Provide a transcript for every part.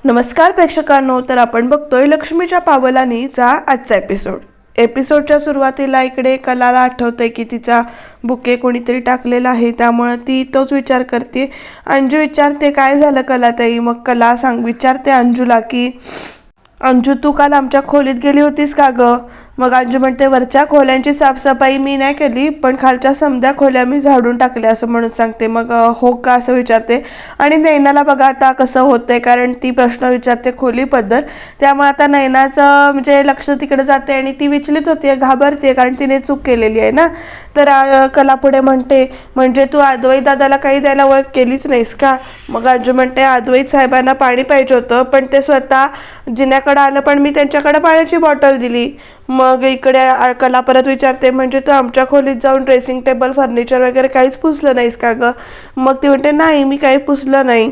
नमस्कार प्रेक्षकांनो, तर आपण बघतोय लक्ष्मीच्या पावलांनीचा आजचा एपिसोडच्या सुरुवातीला इकडे कलाला आठवतंय की तिचा बुके कोणीतरी टाकलेला आहे, त्यामुळे ती तोच विचार करते. अंजू विचारते काय झालं कलाताई. मग कला विचारते अंजूला की अंजू तू काल आमच्या खोलीत गेली होतीस का ग. मग अंजू म्हणते वरच्या खोल्यांची साफसफाई मी नाही केली, पण खालच्या समध्या खोल्या मी झाडून टाकल्या असं म्हणून सांगते. मग हो का असं विचारते. आणि नैनाला बघा आता कसं होतंय, कारण ती प्रश्न विचारते खोलीबद्दल, त्यामुळे आता नैनाचं म्हणजे लक्ष तिकडे जाते आणि ती विचलित होते, घाबरते, कारण तिने चूक केलेली आहे ना. तर कला पुढे म्हणते म्हणजे तू अद्वैत दादाला काही द्यायला ओळख केलीच नाहीस का. मग अंजू म्हणते अद्वैत साहेबांना पाणी पाहिजे होतं, पण ते स्वतः जिन्याकडे आलं, पण मी त्यांच्याकडे पाण्याची बॉटल दिली. मग इकडे कला परत विचारते म्हणजे तू आमच्या खोलीत जाऊन ड्रेसिंग टेबल फर्निचर वगैरे काहीच पुसलं नाहीस का गं. मग ती म्हणते नाही मी काही पुसलं नाही.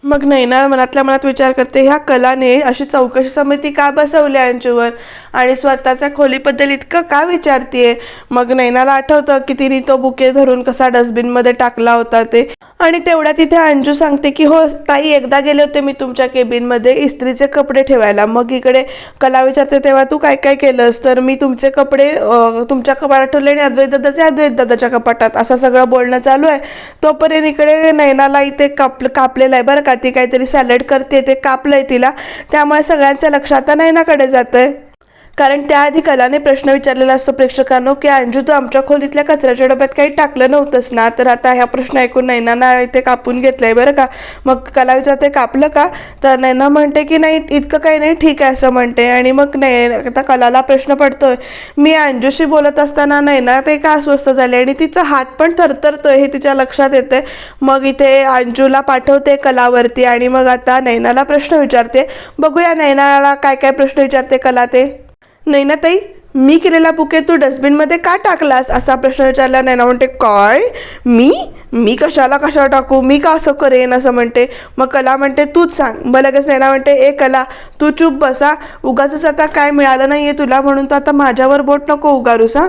मग नैना मनातल्या मनात विचार करते ह्या कलाने अशी चौकशी समिती का बसवली अंजूवर आणि स्वतःच्या खोलीबद्दल इतकं का विचारतीये. मग नैनाला आठवतं की तिने तो बुके धरून कसा डस्टबिनमध्ये टाकला होता ते. आणि तेवढ्या तिथे अंजू सांगते की हो ताई, एकदा गेले होते मी तुमच्या केबिनमध्ये इस्त्रीचे कपडे ठेवायला. मग इकडे कला विचारते तेव्हा तू काय काय केलंस. तर मी तुमचे कपडे तुमच्या कपाटात ठेवले आणि अद्वैत दादाच्या कपाटात, असं सगळं बोलणं चालू आहे. तोपर्यंत इकडे नैनाला इथे कापलेलं आहे बरं का. ती काहीतरी सॅलड करते, ते कापलंय तिला, त्यामुळे सगळ्यांचं लक्ष आता नैनाकडे जातंय. कारण त्याआधी कलाने प्रश्न विचारलेला असतो प्रेक्षकांनो की अंजू तू आमच्या खोलीतल्या कचऱ्याच्या डब्यात काही टाकलं नव्हतंस ना. तर आता ह्या प्रश्न ऐकून नैनाना इथे कापून घेतलंय बरं का. मग कला विचारते कापलं का. तर नैना म्हणते की नाही इतकं काही नाही, ठीक आहे असं म्हणते. आणि मग आता कलाला प्रश्न पडतोय मी अंजूशी बोलत असताना नैना ते का अस्वस्थ झाले आणि तिचा हात पण थरथरतोय हे तिच्या लक्षात येते. मग इथे अंजूला पाठवते कलावरती आणि मग आता नैनाला प्रश्न विचारते. बघूया नैनाला काय काय प्रश्न विचारते कला ते. नैनाताई, मी केलेला बुके तू डस्टबिनमध्ये का टाकलास असा प्रश्न विचारला. नैना म्हणते काय मी कशाला टाकू, मी का असं करेन असं म्हणते. मग कला म्हणते तूच सांग. मग लगेच नैना म्हणते ए कला तू चूप बसा, उगाच आता काय मिळालं नाहीये तुला म्हणून तू आता माझ्यावर बोट नको उगारूस हा.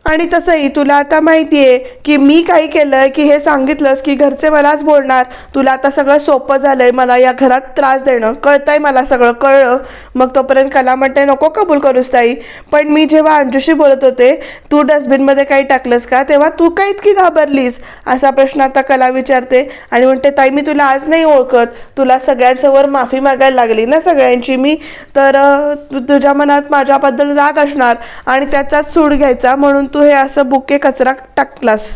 आणि तसंही तुला आता माहिती आहे की मी काही केलं की हे सांगितलंस की घरचे मलाच बोलणार. तुला आता सगळं सोपं झालंय, मला या घरात त्रास देणं कळतंय, मला सगळं कळलं. मग तोपर्यंत कला म्हणते नको कबूल करूस ताई, पण मी जेव्हा अंजूशी बोलत होते तू डस्टबिनमध्ये काही टाकलंस का, तेव्हा तू काय इतकी घाबरलीस असा प्रश्न आता कला विचारते. आणि म्हणते ताई मी तुला आज नाही ओळखत, तुला सगळ्यांसमोर माफी मागायला लागली ना सगळ्यांची मी, तर तुझ्या मनात माझ्याबद्दल राग असणार आणि त्याचाच सूड घ्यायचा म्हणून तू हे असं बुके कचरा टाकलास.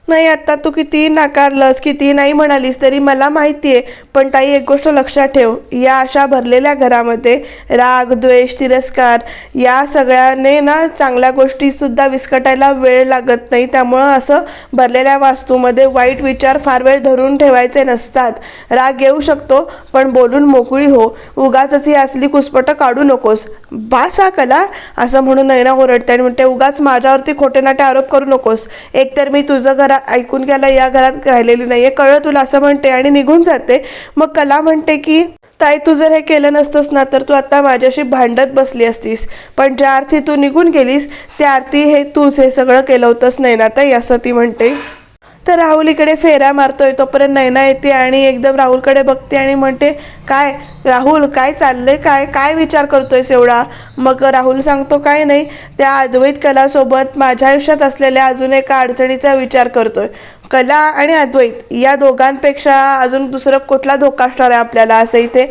नाही आता तू कितीही नाकारलंस, कितीही नाही म्हणालीस तरी मला माहिती आहे, पण ताई एक गोष्ट लक्षात ठेव, या अशा भरलेल्या घरामध्ये राग द्वेष तिरस्कार या सगळ्याने ना चांगल्या गोष्टीसुद्धा विस्कटायला वेळ लागत नाही. त्यामुळं असं भरलेल्या वास्तूमध्ये वाईट विचार फार वेळ धरून ठेवायचे नसतात. राग येऊ शकतो पण बोलून मोकळी हो, उगाच ही असली कुसपटं काढू नकोस. बास हा कला असं म्हणून नैना ओरडते आणि म्हणते उगाच माझ्यावरती खोटे नाटे आरोप करू नकोस. एकतर मी तुझं घर ऐकून घ्यायला या घरात राहिलेली नाहीये, कळलं तुला असं म्हणते आणि निघून जाते. मग कला म्हणते की ताई तू जर हे केलं नसतंस ना तर तू आता माझ्याशी भांडत बसली असतीस, पण ज्या अर्थी तू निघून गेलीस त्या अर्थी हे तूच हे सगळं केलं होतंस नैना ताई असं ती म्हणते. तर राहुल इकडे फेऱ्या मारतोय, तोपर्यंत नैना येते आणि एकदम राहुलकडे बघते आणि म्हणते काय राहुल काय चाललंय, काय काय विचार करतोयस एवढा. मग राहुल सांगतो काय नाही, त्या अद्वैत कलासोबत माझ्या आयुष्यात असलेल्या अजून एका अडचणीचा विचार करतोय. कला आणि अद्वैत या दोघांपेक्षा अजून दुसरं कुठला धोका असणार आहे आपल्याला असं इथे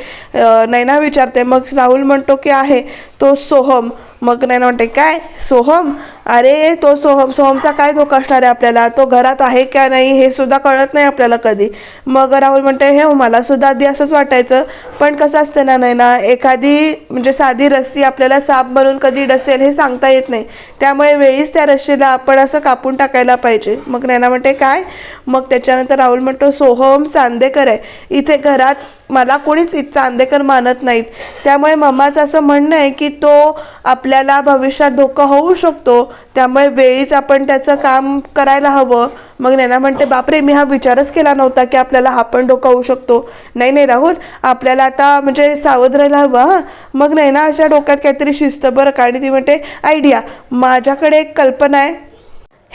नैना विचारते. मग राहुल म्हणतो की आहे तो सोहम. मग नैना म्हणते काय सोहम, अरे तो सोहमचा काय धोका असणार आहे आपल्याला, तो घरात आहे का नाही हे सुद्धा कळत नाही आपल्याला कधी. मग राहुल म्हणते हे मला सुद्धा आधी असंच वाटायचं, पण कसं असतं ना नैना, एखादी म्हणजे साधी रस्सी आपल्याला साप बनून कधी डसेल हे सांगता येत नाही, त्यामुळे वेळीच त्या रस्सीला आपण असं कापून टाकायला पाहिजे. मग नैना म्हणते काय. मग त्याच्यानंतर राहुल म्हणतो सोहम चांदेकर आहे, इथे घरात मला कोणीच चांदेकर मानत नाहीत, त्यामुळे मम्माचं असं म्हणणं आहे की तो आपल्याला भविष्यात धोका होऊ शकतो, त्यामुळे वेळीच आपण त्याचं काम करायला हवं. मग नैना म्हणते बापरे मी हा विचारच केला नव्हता की आपल्याला हा पण धोका होऊ शकतो. नाही राहुल आपल्याला आता म्हणजे सावध राहायला हवं हां. मग नैनाच्या डोक्यात काहीतरी शिस्त बरं का, आणि ती म्हणते आयडिया, माझ्याकडे एक कल्पना आहे,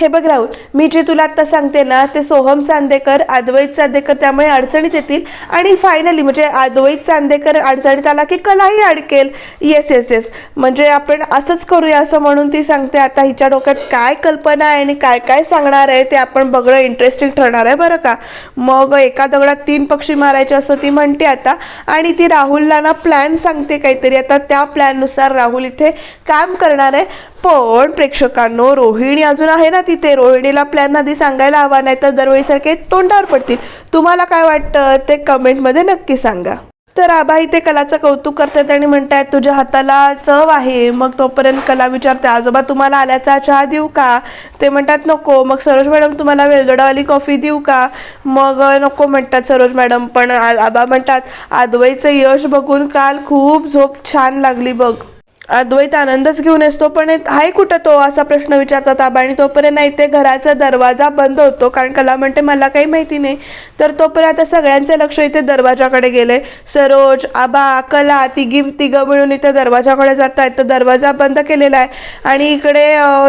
हे बघ राहुल, मी जे तुला आत्ता सांगते ना ते सोहम चांदेकर, अद्वैत चांदेकर त्यामुळे अडचणीत येतील आणि फायनली म्हणजे अद्वैत चांदेकर अडचणीत आला की कलाही अडकेल. येस येस येस, म्हणजे आपण असंच करूया असं म्हणून ती सांगते. आता हिच्या डोक्यात काय कल्पना आहे आणि काय काय सांगणार आहे ते आपण बघणं इंटरेस्टिंग ठरणार आहे बरं का. मग एका दगडात 3 पक्षी मारायचे असं ती म्हणते आता, आणि ती राहुलला ना प्लॅन सांगते काहीतरी. आता त्या प्लॅननुसार राहुल इथे काम करणार आहे. पण प्रेक्षकांनो, रोहिणी अजून आहे ना तिथे. रोहिणीला प्लॅन आधी सांगायला हवा, नाही तर दरवेळीसारखे तोंडावर पडतील. तुम्हाला काय वाटतं ते कमेंटमध्ये नक्की सांगा. तर आबा इथे कलाचं कौतुक करतात आणि म्हणतायत तुझ्या हाताला चव आहे. मग तोपर्यंत कला विचारते आजोबा तुम्हाला आल्याचा चहा देऊ का. ते म्हणतात नको. मग सरोज मॅडम तुम्हाला वेलदोडावाली कॉफी देऊ का. मग नको म्हणतात सरोज मॅडम. पण आबा म्हणतात अद्वैतचं यश बघून काल खूप झोप छान लागली बघ. अद्वैत आनंदच घेऊन असतो, पण आहे कुठं तो असा प्रश्न विचारतात आबा. आणि तोपर्यंत नाही ते घराचा दरवाजा बंद होतो, कारण कला म्हणते मला काही माहिती नाही. तर तोपर्यंत आता सगळ्यांचे लक्ष इथे दरवाजाकडे गेले. सरोज, आबा, कला तिघं मिळून इथे दरवाजाकडे जात आहेत. तर दरवाजा बंद केलेला आहे आणि इकडे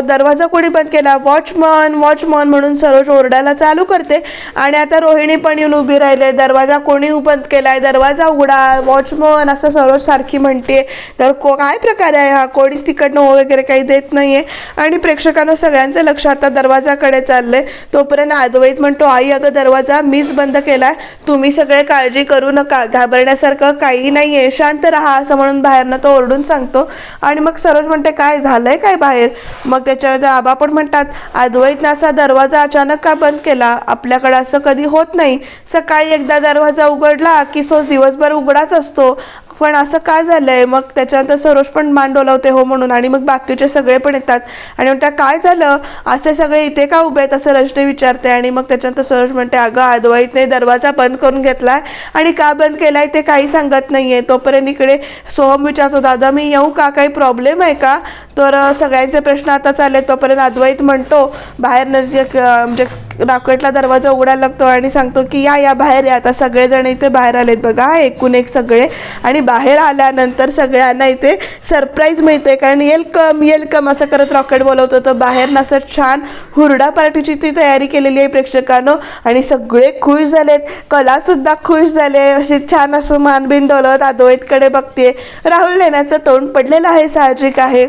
दरवाजा कोणी बंद केला, वॉचमन वॉचमन म्हणून सरोज ओरडायला चालू करते. आणि आता रोहिणी पण येऊन उभी राहिले. दरवाजा कोणी बंद केलाय, दरवाजा उघडा, वॉचमन असं सरोज सारखी म्हणते. तर काय प्रकार आहे हा, कोणीच तिकडनं हो वगैरे काही देत नाहीये. आणि प्रेक्षकांना सगळ्यांचं लक्ष आता दरवाजाकडे चाललंय. तोपर्यंत अद्वैत म्हणतो आई अगं दरवाजा मीच बंद केलाय, तुम्ही सगळे काळजी करू नका, घाबरण्यासारखं काही नाहीये, शांत राहा असं म्हणून बाहेरनं तो ओरडून सांगतो. आणि मग सरोज म्हणते काय झालंय काय बाहेर. मग त्याच्यानंतर आबा पण म्हणतात अद्वैतनं असा दरवाजा अचानक का बंद केला, आपल्याकडे असं कधी होत नाही, सकाळी एकदा दरवाजा उघडला की दिवसभर उघडाच असतो, पण असं का झालंय. मग त्याच्यानंतर सरोज पण मान डोलावते हो म्हणून. आणि मग बाकीचे सगळे पण येतात आणि म्हणतात काय झालं, असे सगळे इथे का उभे आहेत असं रजनी विचारते. आणि मग त्याच्यानंतर सरोज म्हणते अगं अद्वैतने दरवाजा बंद करून घेतलाय आणि का बंद केलाय ते काही सांगत नाहीये. तोपर्यंत इकडे सोहम विचारतो दादा मी येऊ का, काही प्रॉब्लेम आहे का. तर सगळ्यांचे प्रश्न आता चालले. तोपर्यंत अद्वैत म्हणतो बाहेर नजीक म्हणजे रॉकेटला दरवाजा उघडायला लागतो आणि सांगतो की या बाहेर या. आता सगळेजण इथे बाहेर आलेत बघा, एकूण एक सगळे. आणि बाहेर आल्यानंतर सगळ्यांना इथे सरप्राईज मिळते, कारण वेलकम वेलकम असं करत रॉकेट बोलवतो. तर बाहेर असं छान हुरडा पार्टीची ती तयारी केलेली आहे प्रेक्षकांनो. आणि सगळे खुश झालेत, कलासुद्धा खुश झाले. असे छान असं मानबिन डोलत अद्वैतकडे बघते. राहुल लेण्याचं तोंड पडलेलं आहे, साहजिक आहे.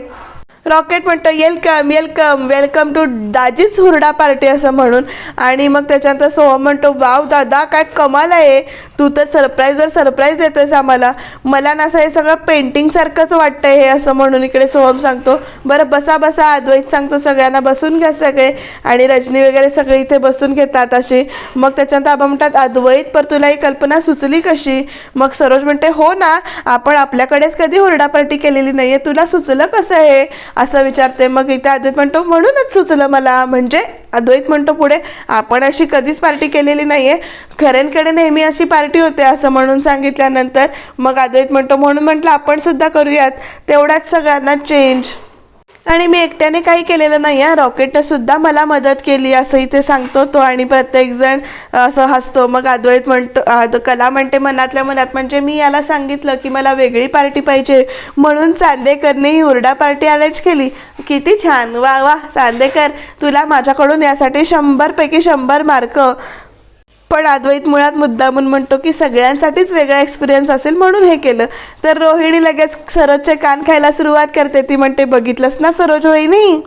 रॉकेट म्हणतो वेलकम वेलकम वेलकम टू दाजीच हुरडा पार्टी असं म्हणून. आणि मग त्याच्यानंतर सोहम म्हणतो वाव दादा काय कमाल आहे, तू तर सरप्राईजवर सरप्राईज देतोयस आम्हाला, मला ना असं हे सगळं पेंटिंगसारखंच वाटतंय हे असं म्हणून इकडे सोहम सांगतो. बरं बसा बसा, अद्वैत सांगतो सगळ्यांना बसून घ्या सगळे. आणि रजनी वगैरे सगळे इथे बसून घेतात अशी. मग त्याच्यानंतर आबा म्हणतात अद्वैत पर तुला ही कल्पना सुचली कशी. मग सरोज म्हणते हो ना, आपण आपल्याकडेच कधी हुरडा पार्टी केलेली नाहीये, तुला सुचलं कसं हे असं विचारते. मग इथे अद्वैत म्हणतो म्हणूनच सुचलं मला. म्हणजे अद्वैत म्हणतो पुढे आपण अशी कधीच पार्टी केलेली नाहीये, खऱ्यांकडे नेहमी अशी पार्टी होते असं म्हणून सांगितल्यानंतर मग अद्वैत म्हणतो म्हणून म्हटलं आपण सुद्धा करूयात, तेवढ्याच सगळ्यांना चेंज. आणि मी एकट्याने काही केलेलं नाही आहे, रॉकेटनं सुद्धा मला मदत केली असं इथे सांगतो तो. आणि प्रत्येकजण असं हसतो. मग अद्वैत म्हणतो कला म्हणते मनातल्या मनात म्हणजे मी याला सांगितलं की मला वेगळी पार्टी पाहिजे म्हणून चांदेकरने ही हुरडा पार्टी अरेंज केली. किती छान, वा वा चांदेकर, तुला माझ्याकडून यासाठी 100 पैकी 100 मार्क. पण अद्वैत मुळात मुद्दामून म्हणतो की सगळ्यांसाठीच वेगळा एक्सपिरियन्स असेल म्हणून हे केलं. तर रोहिणी लगेच सरोजचे कान खायला सुरुवात करते. ती म्हणते बघितलंस ना सरोज वहिनी,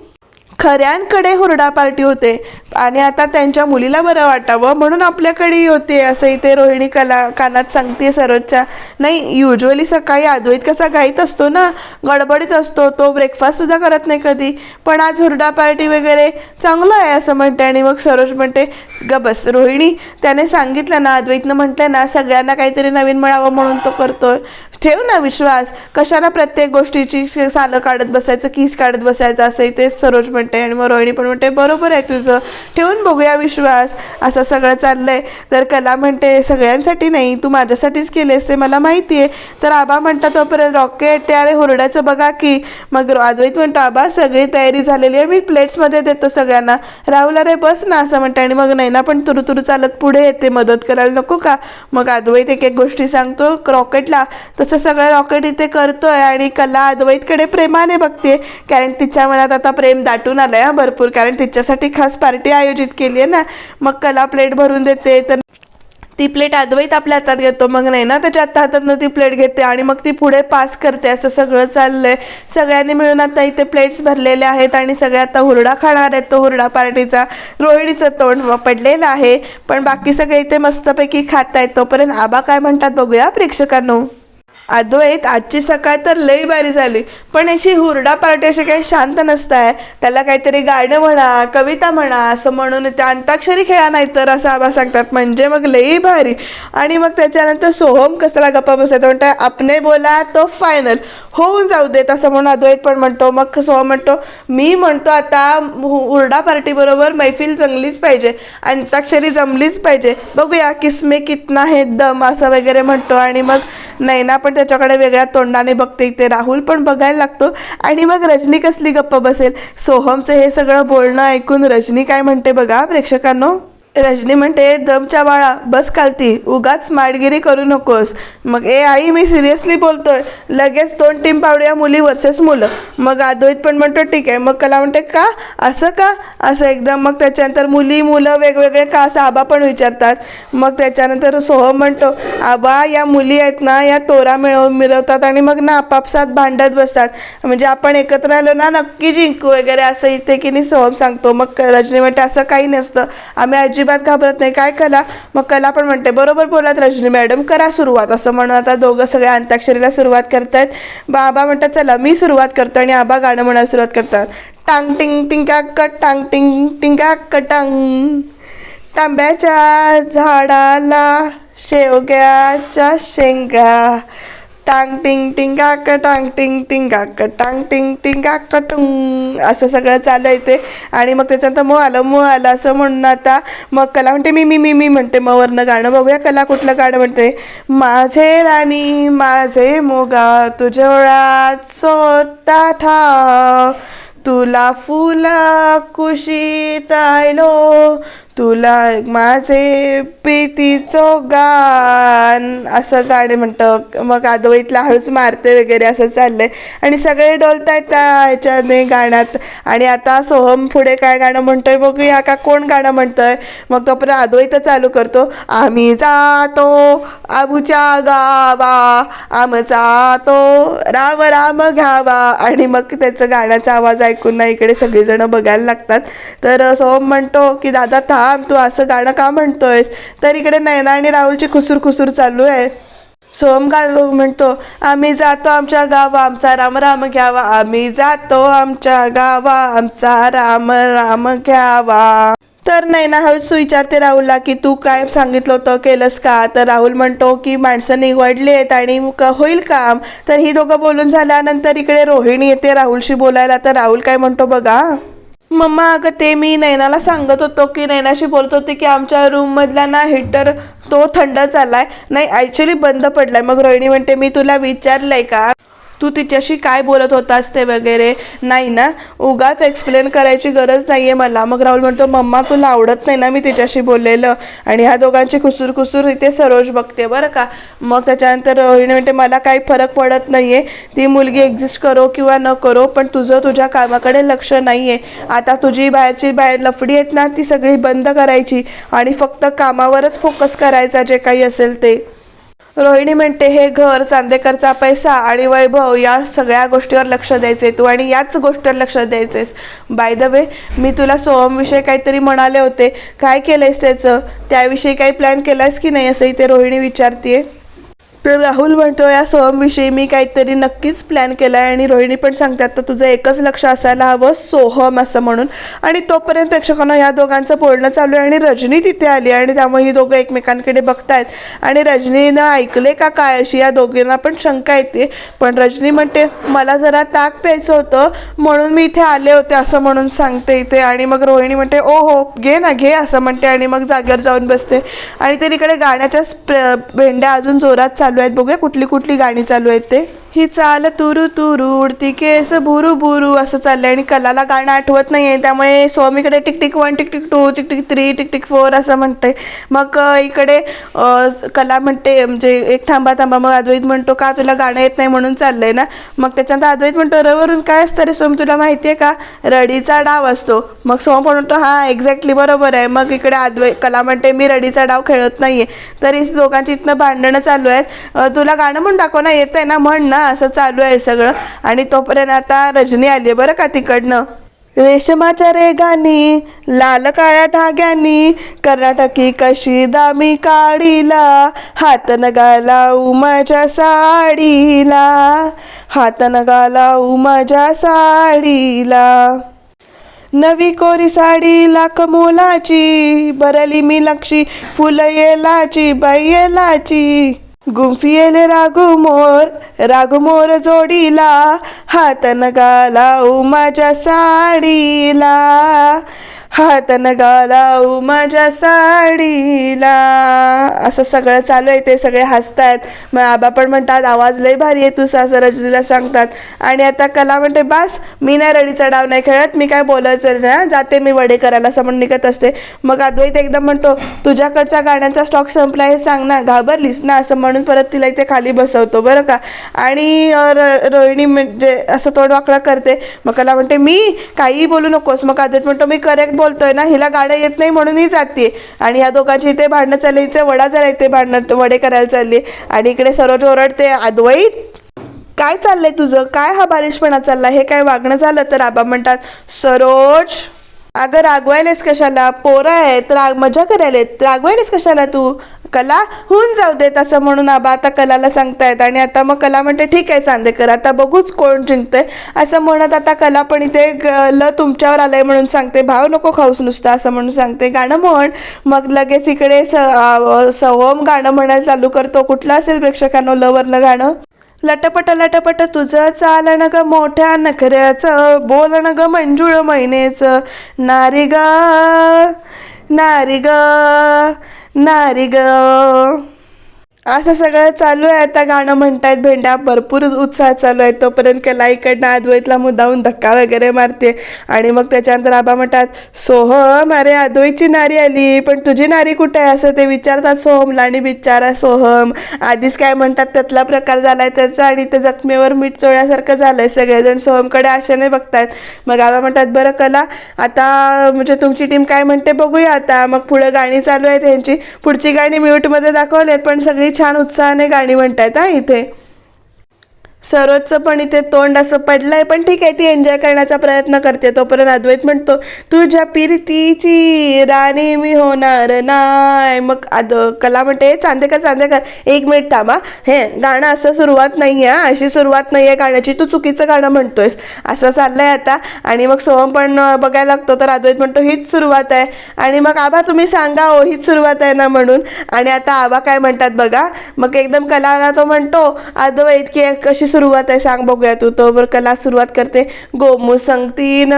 खऱ्यांकडे हुरडा पार्टी होते आणि आता त्यांच्या मुलीला बरं वाटावं म्हणून आपल्याकडेही होते असं इथे रोहिणी कानात सांगते सरोजच्या. नाही युजली सकाळी अद्वैत कसा घाईत असतो ना, गडबडीत असतो, तो ब्रेकफास्टसुद्धा करत नाही कधी, पण आज हुरडा पार्टी वगैरे चांगलं आहे असं म्हणते. आणि मग सरोज म्हणते ग बस रोहिणी, त्याने सांगितलं ना, अद्वैतनं म्हटलं ना सगळ्यांना काहीतरी नवीन मिळावं म्हणून तो करतोय, ठेव ना विश्वास, कशाला प्रत्येक गोष्टीची सालं काढत बसायचं, कीस काढत बसायचं असं इथे सरोज म्हणते. आणि मग रोहिणी पण म्हणते बरोबर आहे तुझं, ठेवून बघूया विश्वास, असं सगळं चाललंय. तर कला म्हणते सगळ्यांसाठी नाही, तू माझ्यासाठीच केलेस ते मला माहिती आहे. तर आबा म्हणतात तोपर्यंत रॉकेट ते अरे हुरड्याचं बघा की. मग अद्वैत म्हणतो आबा सगळी तयारी झालेली आहे, मी प्लेट्समध्ये देतो सगळ्यांना. राहुल अरे बस ना असं म्हणते. आणि मग नैना पण तुरू चालत पुढे येते, मदत करायला नको का. मग अद्वैत एक एक गोष्टी सांगतो रॉकेटला, तसं सगळं रॉकेट इथे करतोय. आणि कला अद्वैतकडे प्रेमाने बघते, कारण तिच्या मनात आता प्रेम दाटून घेऊन आलाय हा भरपूर, कारण तिच्यासाठी खास पार्टी आयोजित केली आहे ना. मग कला प्लेट भरून देते, तर ती प्लेट अद्वैत आपल्या हातात घेतो, मग नाही ना त्याच्या हातातनं ती प्लेट घेते आणि मग ती पुढे पास करते. असं सगळं चाललंय. सगळ्यांनी मिळून आता इथे प्लेट्स भरलेले आहेत आणि सगळे आता हुरडा खाणार आहेत. तो हुरडा पार्टीचा रोहिणीचं तोंड पडलेलं आहे, पण बाकी सगळे इथे मस्तपैकी खात आहेत. तोपर्यंत आबा काय म्हणतात बघूया प्रेक्षकांनो. अद्वैत, आजची सकाळ तर लई भारी झाली, पण अशी हुरडा पार्टी अशी काही शांत नसताय. त्याला काहीतरी गाणं म्हणा, कविता म्हणा असं म्हणून त्या अंताक्षरी खेळा नाही तर, असं आबा सांगतात. म्हणजे मग लई भारी. आणि मग त्याच्यानंतर सोहम कसला गप्पा बसतो म्हणतात, आपने बोला तो फायनल, होऊन जाऊ देत असं म्हणून अद्वैत पण म्हणतो. मग सोहम म्हणतो, मी म्हणतो आता हुरडा पार्टी बरोबर मैफिल जमलीच पाहिजे, अंताक्षरी जमलीच पाहिजे, बघूया किसमे कितना है दम असं वगैरे म्हणतो. आणि मग नैना पण त्याच्याकडे वेगळ्या तोंडाने बघते. इथे राहुल पण बघायला लागतो. आणि मग रजनी कसली गप्प बसेल. सोहमचं हे सगळं बोलणं ऐकून रजनी काय म्हणते बघा प्रेक्षकांनो. रजनी म्हणते, दमच्या बाळा बस खालती, उगाच माडगिरी करू नकोस. मग ए आई, मी सिरियसली बोलतोय, लगेच 2 टीम पावडूया, मुली वर्सेस मुलं. मग अद्वैत पण म्हणतो ठीक आहे. मग कला म्हणते का असं, का असं एकदम. मग त्याच्यानंतर मुली मुलं वेगवेगळे का असं आबा पण विचारतात. मग त्याच्यानंतर सोहम म्हणतो, आबा या मुली आहेत ना, या तोरा मिळवतात आणि मग ना आपापसात भांडत बसतात, म्हणजे आपण एकत्र आलो ना नक्की जिंकू वगैरे असं इथे की नाही सोहम सांगतो. मग रजनी म्हणते, असं काही नसतं, आम्ही अजिबात घाबरत नाही, काय कला. मग कला पण म्हणते, बरोबर बोलात रजनी मॅडम, करा सुरुवात असं म्हणून आता दोघं सगळ्या अंताक्षरीला सुरुवात करतायत. आबा म्हणतात चला मी सुरुवात करतो, आणि आबा गाणं म्हणायला सुरुवात करतात. टांग टिंग टिंगा टांग टिंग टिंगा टांग, तांब्याच्या झाडाला शेवग्याच्या शेंगा, टांग टिंग टिंगा टांग टिंग टिंगा टांग टिंग टिंगा टुंग असं सगळं चालू आहे ते. आणि मग त्याच्यानंतर मग आलं असं म्हणून आता मग कला म्हणते मी मी मी मी म्हणते. मग वरनं गाणं बघूया कला कुठलं गाणं म्हणते. माझे राणी माझे मोगा तुझ्यात सोता ठाव, तुला फुला कुशीत आयलो, तुला माझे प्रीतीचं गान असं गाणे म्हणतं. मग अद्वैतला हळूच मारते वगैरे असं चाललंय आणि सगळे डोलतायत ह्याच्याने गाण्यात. आणि आता सोहम पुढे काय गाणं म्हणतोय बघूया का, कोण गाणं म्हणतंय. मग तोपर्यंत अद्वैत चालू करतो, आम्ही जातो आबूच्या गावा, आमचा तो राम राम घ्यावा. आणि मग त्याचं गाण्याचा आवाज ऐकून ना इकडे सगळेजण बघायला लागतात. तर सोहम म्हणतो की दादा तू असं गाणं का म्हणतोयस. तर इकडे नैना आणि राहुलची खुसूर चालू आहे. सोहम गाणं म्हणतो, आम्ही जातो आमच्या गावा, आमचा राम राम घ्यावा, आम्ही जातो आमच्या गावा, आमचा राम राम घ्यावा. तर नैना हळूच विचारते राहुलला की तू काय सांगितलं होतं केलंस का. तर राहुल म्हणतो की माणसं निवडली आहेत आणि होईल काम. तर ही दोघं बोलून झाल्यानंतर इकडे रोहिणी येते राहुलशी बोलायला. तर राहुल काय म्हणतो बघा, मम्मा अगं ते मी नैनाला सांगत होतो की नैनाशी बोलत होते की आमच्या रूममधला ना हीटर तो थंड चाललाय, नाही ॲक्च्युली बंद पडलाय. मग रोहिणी म्हणते मी तुला विचारलंय का तू तिच्याशी काय बोलत होतास ते वगैरे. नाही ना, उगाच एक्सप्लेन करायची गरज नाही आहे मला. मग राहुल म्हणतो मम्मा तुला आवडत नाही ना मी तिच्याशी बोललेलं. आणि ह्या दोघांची खुसूर इथे सरोज बघते बरं का. मग त्याच्यानंतर रोहिणी म्हणते मला काही फरक पडत नाही आहे, ती मुलगी एक्झिस्ट करो किंवा न करो, पण तुझं तुझ्या कामाकडे लक्ष नाही आहे. आता तुझी बाहेर लफडी आहेत ना ती सगळी बंद करायची आणि फक्त कामावरच फोकस करायचा जे काही असेल ते. रोहिणी म्हणते हे घर, चांदेकरचा पैसा आणि वैभव या सगळ्या गोष्टीवर लक्ष द्यायचे तू, आणि याच गोष्टीवर लक्ष द्यायचेस. बाय द वे मी तुला सोहमविषयी काहीतरी म्हणाले होते, काय केलंयस त्याचं, त्याविषयी काही प्लॅन केलायस की नाही असं इथे रोहिणी विचारते. तर राहुल म्हणतो या सोहमविषयी मी काहीतरी नक्कीच प्लॅन केला आहे. आणि रोहिणी पण सांगते आता तुझं एकच लक्ष असायला हवं, सोहम असं म्हणून. आणि तोपर्यंत प्रेक्षकांना या दोघांचं बोलणं चालू आहे आणि रजनी तिथे आली आणि त्यामुळे ही दोघं एकमेकांकडे बघतायत. आणि रजनीनं ऐकले का काय अशी या दोघींना पण शंका येते. पण रजनी म्हणते मला जरा ताक प्यायचं होतं म्हणून मी इथे आले होते असं म्हणून सांगते इथे. आणि मग रोहिणी म्हणते ओ हो घे ना घे असं म्हणते आणि मग जागेवर जाऊन बसते. आणि ते इकडे गाण्याच्या भेंड्या अजून जोरात चालू आहेत. बघूया कुठली गाणी चालू आहेत ते. ही चाल तुरु तुरु उडती केस भुरू भुरू असं चाललंय आणि कलाला गाणं आठवत नाहीये, त्यामुळे Soham tick tick 1 tick tick 2 tick tick 3 tick tick 4 असं म्हणते. मग इकडे कला म्हणते म्हणजे एक थांबा थांबा. मग अद्वैत म्हणतो का तुला गाणं येत नाही म्हणून चाललंय ना. मग त्याच्यानंतर अद्वैत म्हणतो रवरून काय असतं रे सोहम तुला माहितीये का, रडीचा डाव असतो. मग सोहम म्हणतो हा एक्झॅक्टली बरोबर आहे. मग इकडे कला म्हणते मी रडीचा डाव खेळत नाहीये. तरी दोघांची इथनं भांडणं चालू आहेत. तुला गाणं म्हणून दाखव ना, येतंय ना म्हण ना, असं चालू आहे सगळं. आणि तोपर्यंत आता रजनी आली बरं का तिकडनं. रेशमाच्या रेगानी लाल काळ्या धाग्यानी कर्नाटकी कशी दामी काढीला, हात नगा लावू माझ्या साडीला, हात नगा लावू माझ्या साडीला. नवी कोरी साडी लाख मोलाची, बरली मी लक्षी फुल येलाची बाई येलाची. गुंफी येले राघुमोर जोडीला, हात नगा लावू माझ्या साडीला, हात नगा लावू माझ्या साडीला. असं सगळं चालू आहे. ते सगळे हसतात. मग आबा पण म्हणतात आवाज लय भारी आहे तुझा असं रजनीला सांगतात. आणि आता कला म्हणते बस मी नाही रडीचा डाव नाही खेळत, मी काय बोलायचं ना, जाते मी वडे करायला असं म्हणून निघत असते. मग अद्वैत एकदम म्हणतो तुझ्याकडच्या गाण्यांचा स्टॉक संपला हे सांग ना, घाबरलीस ना असं म्हणून परत तिला इथे खाली बसवतो बरं का. आणि रोहिणी म्हणजे असं तोंड वाकडं करते. मग कला म्हणते मी काहीही बोलू नकोस. मग अद्वैत म्हणतो मी करेक्ट बोलतोय ना, हिला गाणं येत नाही म्हणून ही जाते. आणि ह्या दोघांची इथे भांडणं चालली, इथे वडा झाला, इथे भांडणं वडे करायला चालली. आणि इकडे सरोज ओरडते अद्वैत काय चाललंय तुझं, काय हा बालिशपणा चालला, हे काय वागणं झालं. तर आबा म्हणतात सरोज अगं रागवायलेस कशाला, पोरं आहेत मजा करायलेत, रागवायलेस कशाला तू, कला होऊन जाऊ देत असं म्हणून आबा आता कलाला सांगतायत. आणि आता मग कला म्हणते ठीक आहे चांदेकर आता बघूच कोण जिंकतंय असं म्हणत आता कला पण इथे तुमच्यावर आलंय म्हणून सांगते, भाव नको खाऊस नुसता असं म्हणून सांगते, गाणं म्हण. मग लगेच इकडे सोहम गाणं म्हणायला चालू करतो. कुठलं असेल प्रेक्षकांनो लवरनं गाणं. लटपट लटपट तुझं चालणं ग मोठ्या नखऱ्याचं, बोलणं ग मंजुळ मैनेचं, नारी ग नारी ग नारी ग असं सगळं चालू आहे. आता गाणं म्हणतायत भेंड्या, भरपूर उत्साह चालू आहे. तोपर्यंत कला इकडनं अद्वैतला मुद्दाहून धक्का वगैरे मारते. आणि मग त्याच्यानंतर आबा म्हणतात सोहम अरे अद्वैतची नारी आली पण तुझी नारी कुठे आहे असं ते विचारतात सोहमला. आणि बिचारा सोहम आधीच काय म्हणतात त्यातला प्रकार झालाय त्याचा, आणि ते जखमेवर मीठ चोळल्यासारखं झालंय. सगळेजण सोहमकडे आशेने बघतायत. मग आबा म्हणतात बरं कला आता म्हणजे तुमची टीम काय म्हणते बघूया आता. मग पुढे गाणी चालू आहेत त्यांची, पुढची गाणी म्यूटमध्ये दाखवलेत पण सगळी छान उत्साहाने गाणी म्हणतायत. इथे सरोजचं पण इथे तोंड असं पडलंय पण ठीक आहे ती एन्जॉय करण्याचा प्रयत्न करते. तोपर्यंत अद्वैत म्हणतो तुझ्या प्रीतीची राणी मी होणार नाही. मग कला म्हणते चांदेकर 1 मिनिट थांबा, हे गाणं असं सुरुवात नाही आहे, अशी सुरुवात नाही आहे गाण्याची, तू चुकीचं गाणं म्हणतोयस असं चाललंय आता. आणि मग सोहम पण बघायला लागतो. तर अद्वैत म्हणतो हीच सुरुवात आहे. आणि मग आबा तुम्ही सांगा हो हीच सुरुवात आहे ना म्हणून. आणि आता आबा काय म्हणतात बघा. मग एकदम कलाला तो म्हणतो अद्वैत की कशी सुरुवात आहे सांग बघूया तू. तो कला सुरुवात करते गोमू संगतीन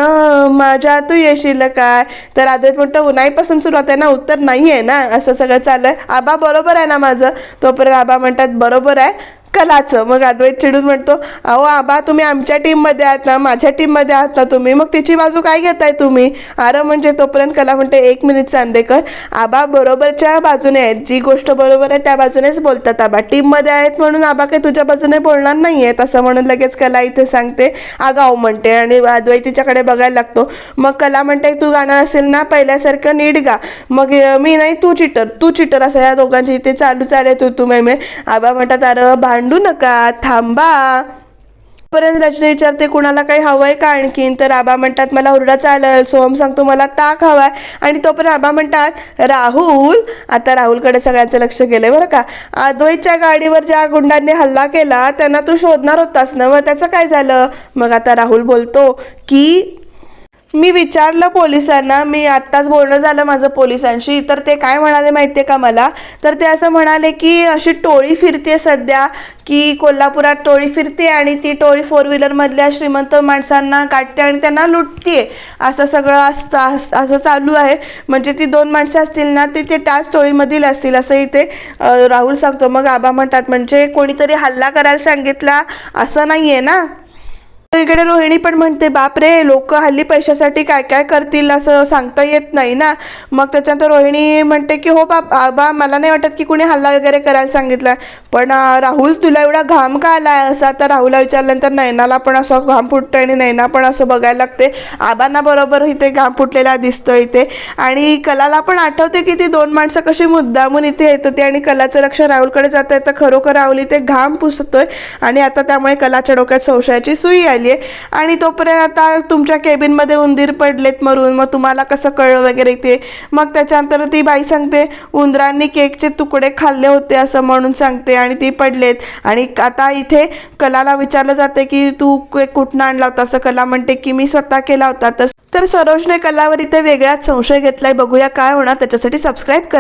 माझ्या तू येशील काय. तर अद्वैत म्हणतो उन्हाळीपासून सुरुवात आहे ना, उत्तर नाही आहे ना, असं सगळं चालू आहे. आबा बरोबर आहे ना माझं. तोपर्यंत आबा म्हणतात बरोबर आहे कलाचं. मग अद्वैत चिडून म्हणतो अहो आबा तुम्ही आमच्या टीममध्ये आहात ना, माझ्या टीममध्ये आहात ना तुम्ही, मग तिची बाजू काय घेताय तुम्ही. अरे म्हणजे तोपर्यंत कला म्हणते 1 मिनिट चांदेकर, आबा बरोबरच्या बाजूने आहेत, जी गोष्ट बरोबर आहे त्या बाजूनेच बोलतात. आबा टीममध्ये आहेत म्हणून आबा काही तुझ्या बाजूने बोलणार नाही आहेत असं म्हणून लगेच कला इथे सांगते आगाऊ म्हणते. आणि अद्वैत तिच्याकडे बघायला लागतो. मग कला म्हणते तू गाणं असेल ना पहिल्यासारखं नीट गा. मग मी नाही तू चिटर असं या दोघांची इथे चालू तू मे. आबा म्हणतात अरे भांडू नका थांबा. परत रजनी विचारते कुणाला काही हवंय का आणखीन. तर आबा म्हणतात मला हुरडा चालेल. सोहम सांगतो मला ताक हवाय. आणि तोपर्यंत आबा म्हणतात राहुल. आता राहुलकडे सगळ्यांचं लक्ष गेलंय बरं का. अद्वैतच्या गाडीवर ज्या गुंडांनी हल्ला केला त्यांना तू शोधणार होतास ना, मग त्याचं काय झालं. मग आता राहुल बोलतो की मी विचारलं पोलिसांना, मी आत्ताच बोलणं झालं माझं पोलिसांशी, तर ते काय म्हणाले माहिती आहे का मला, तर ते असं म्हणाले की अशी टोळी फिरते सध्या, की कोल्हापुरात टोळी फिरते आणि ती टोळी 4 व्हीलरमधल्या श्रीमंत माणसांना काढते आणि त्यांना लुटते, असं सगळं असं चालू आहे. म्हणजे ती 2 माणसं असतील ना, ते त्याच टोळीमधील असतील असं इथे राहुल सांगतो. मग आबा म्हणतात, म्हणजे कोणीतरी हल्ला करायला सांगितला असं नाही आहे ना. इकडे रोहिणी पण म्हणते, बाप रे, लोक हल्ली पैशासाठी काय काय करतील असं सांगता येत नाही ना. मग त्याच्यानंतर रोहिणी म्हणते की हो आबा, मला नाही वाटत की कुणी हल्ला वगैरे करायला सांगितला, पण राहुल तुला एवढा घाम का आलाय असं आता राहुलला विचारल्यानंतर नयनाला पण असं घाम फुटतोय आणि नयना पण असं बघायला लागते. आबांना बरोबर इथे घाम फुटलेला दिसतोय इथे. आणि कलाला पण आठवते की ती 2 माणसं कशी मुद्दामून इथे येत होती आणि कलाचं लक्ष राहुलकडे जात आहे, तर खरोखर राहुल इथे घाम पुसतोय आणि आता त्यामुळे कलाच्या डोक्यात संशयाची सुई आली. आणि तोपर्यंत आता तुमच्या केबिनमध्ये उंदीर पडलेत मरून, मग तुम्हाला कसं कळलं वगैरे ते. मग त्याच्यानंतर ती बाई सांगते, उंदरांनी केकचे तुकडे खाल्ले होते असं म्हणून सांगते आणि ती पडलेत. आणि आता इथे कलाला विचारलं जाते की तू केक कुठनं आणला होता, असं कला म्हणते की मी स्वतः केला होता. तर सरोजने कलावर इथे वेगळाच संशय घेतलाय. बघूया काय होणार, त्याच्यासाठी सबस्क्राईब करा.